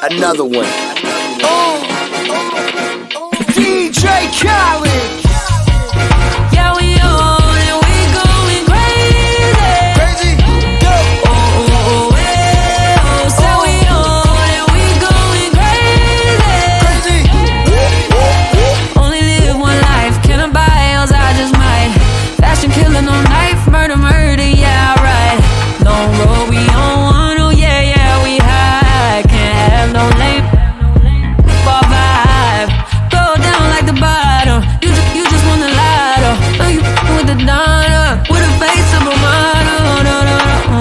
Another one. DJ Khaled. Yeah, we on and we going crazy. Crazy, go. Oh, so we on and we going crazy. Crazy. Only live one life, can I buy else I just might. Fashion killer, no knife, murder, yeah, right. Long road, we on one, oh yeah, we high. Can't have no lame bar vibe. Go down like the bottom, you just want the lighter. Oh, you with the donor, with a face of a model. No,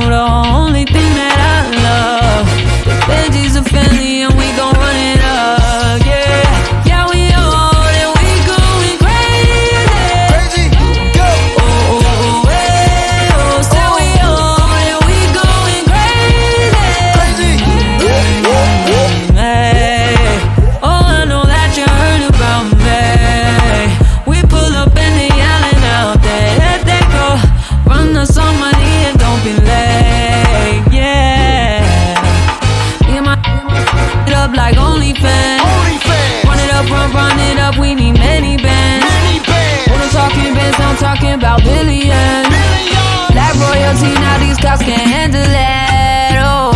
the only thing that I love. The veggies are family and we gon' run it up, yeah. Yeah, we on and we going crazy. Crazy, go. So we on and we going crazy. Crazy. Hey, oh, I know that you heard about me. We pull up and they yelling out there. Let that go. Run us on money and don't be late. Yeah. Me and my it up like OnlyFans. OnlyFans. Run it up. We need many bands. Many bands. When I'm talking bands, I'm talking about billions. Billions. Black royalty, now these cops can't handle that. Oh,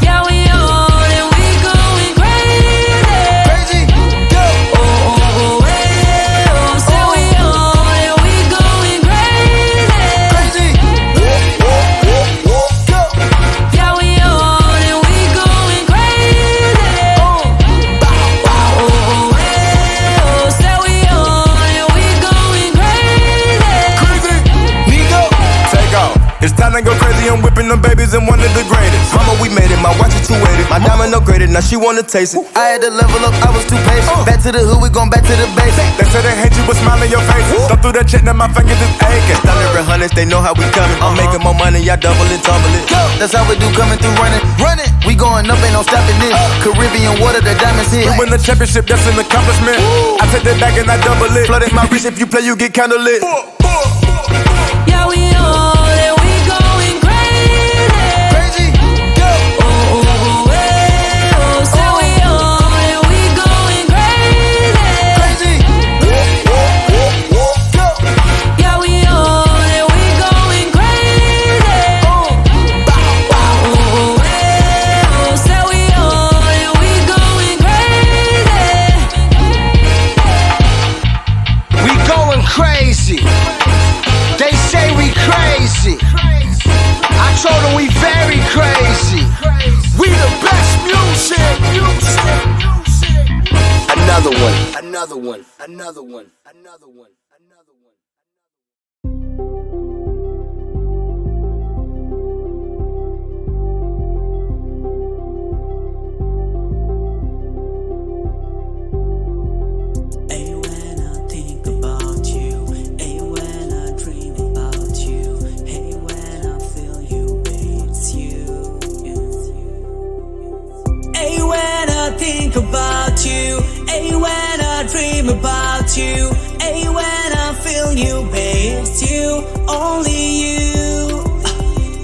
yeah, we on and we going crazy. Crazy, go. So we on and we going crazy. Crazy, go. Yeah, we on and we going crazy. So we on and we going crazy. Crazy, Nigo. Take off. It's time to go crazy, I'm whipping them babies and one of the greatest. Mama, we made it, my watch is 280. My diamond upgraded, now she wanna taste it. I had to level up, I was too patient. Back to the hood, we gon' back to the basics. They say they hate you, but smile in your face. Thumb through that check, now my fingers is aching. Thunder hundreds, they know how we coming. I'm making more money, y'all double it, tumble it. That's how we do coming through running. Run it. We going up, ain't no stopping this. Caribbean water, the diamonds hit. We win the championship, that's an accomplishment. I take that back and I double it. Flooded my wrist, if you play, you get kinda lit. Yeah, we on and we going crazy. Crazy, go. So we on and we going crazy. Crazy, go. Yeah, we on and we going crazy. So we on and we going crazy. We going crazy. They say we crazy. I told them we very crazy. We the best music. Another one. Another one. Another one. Another one. Another one. Hey, when I think about you, hey, when I dream about you, hey, when I feel you, it's you. Hey, when I think about you, hey, when I dream about you, hey, when I feel you, it's you, only you.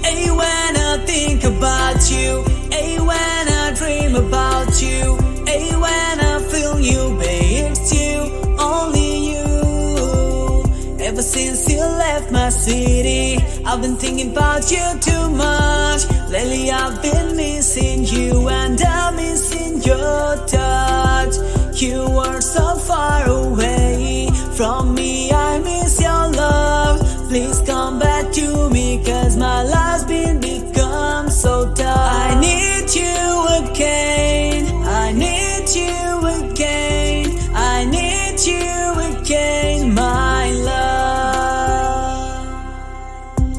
Hey, when I think about you, hey, when I dream about you, hey, when I feel you, it's you, only you. Ever since you left my city, I've been thinking about you too much. Lately I've been missing you and I'm missing your touch. You are so far away from me, I miss your love. Please come back to me, cause my life's been become so tough. I need you again, I need you again, I need you again, my love.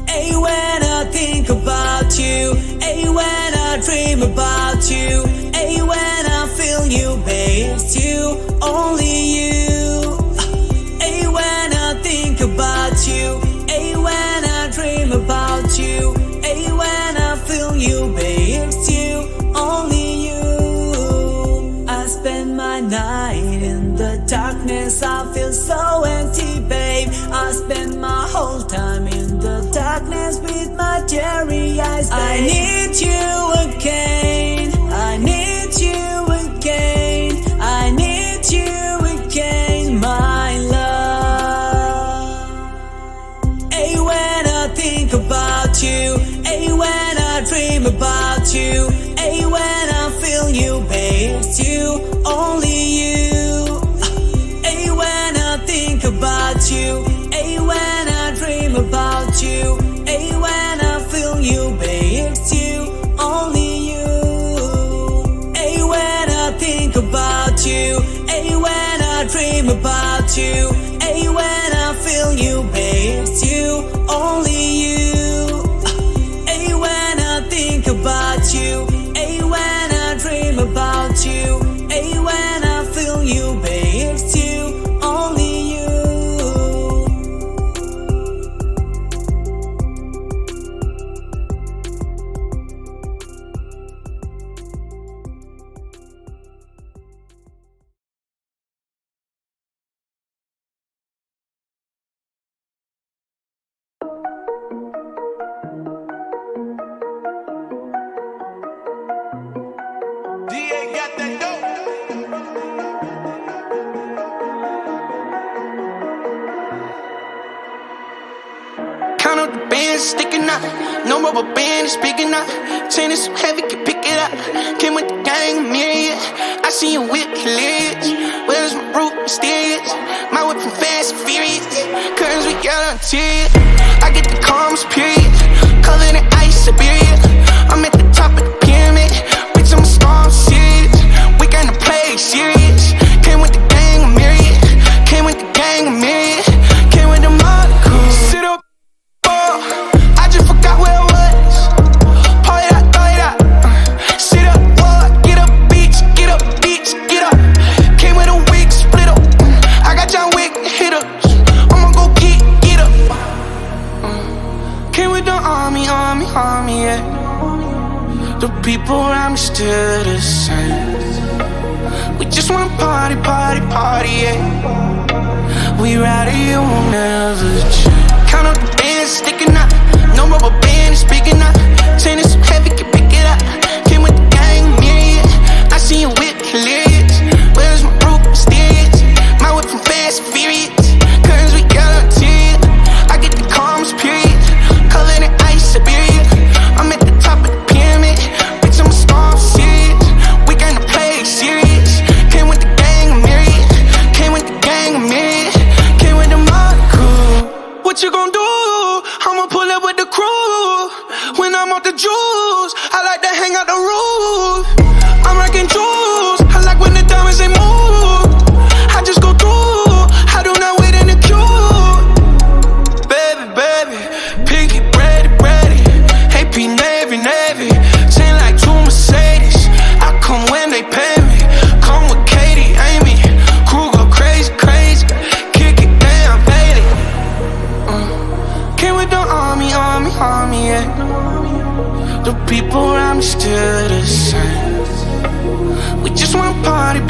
Hey, when I think about you, hey, when I dream about you, hey, when I feel you, babe, it's you, only you. Hey, when I think about you, hey, when I dream about you, hey, when I feel you, babe, it's you, only you. I spend my night in the darkness, I feel so empty, babe. I spend my whole time in the darkness with my teary eyes, babe. I need you again. you. Hey, when I dream about you. Hey, when I feel you, babe, it's you, only you. Hey, when I think about you. Hey, when I dream about you. Hey, when I feel you, babe, it's you, only you. Hey, when I think about you. Hey, when I dream about you. Hey, when I feel you, babe, it's you, only you. DA got that dope. Count up the bands sticking out. No rubber band is big enough. Chain is so heavy, can pick it up. Came with the gang, myriad. I see you whip hilarious. Where's my root mysterious? My whip from fast and furious. Curtains we got on interior. I get the calmest period. Covered in ice, Siberia. I'm at the top of the pyramid. Bitch, I'm a star, I'm serious. We gonna play serious. Came with the gang, myriad. Came with the gang, myriad. Came with the mother crew. Sit up. I just forgot where I was. Pour it out, throw it out. Sit up, what? Get up, bitch, get up, bitch, get up. Came with a wig, split up. I got John Wick hitters. I'ma go get up. Came with the army, yeah. The people around me still the same. We just wanna party, yeah. We ride it, you won't never change. Count up the bands sticking out. No rubber band is big enough. Chain is so heavy, can pick it up. Came with the gang, myriad. I see you whip hilarious. Where's my root mysterious? My whip from fast and furious. Curtains we got on interior. I get the calmest period. Covered in ice, Siberia. I'm at the top of the pyramid. Bitch, I'm a star, I'm serious. We gonna play serious. Came with the gang, myriad. Came with the gang, myriad. Came with the mother crew. What you gon' do? I'ma pull up with the crew. When I'm off the juice, I like to hang out the roof. I'm rocking jewels. I like when the diamonds they move. I just go through. I do not wait in the queue. Baby, baby, pinky ready. AP Navy. Chain like two Mercedes. I come when they pay me. Come with Katie, Amy. Crew go crazy. Kick it down, baby. Came with the army, yeah. The people around me still the same. We just wanna party.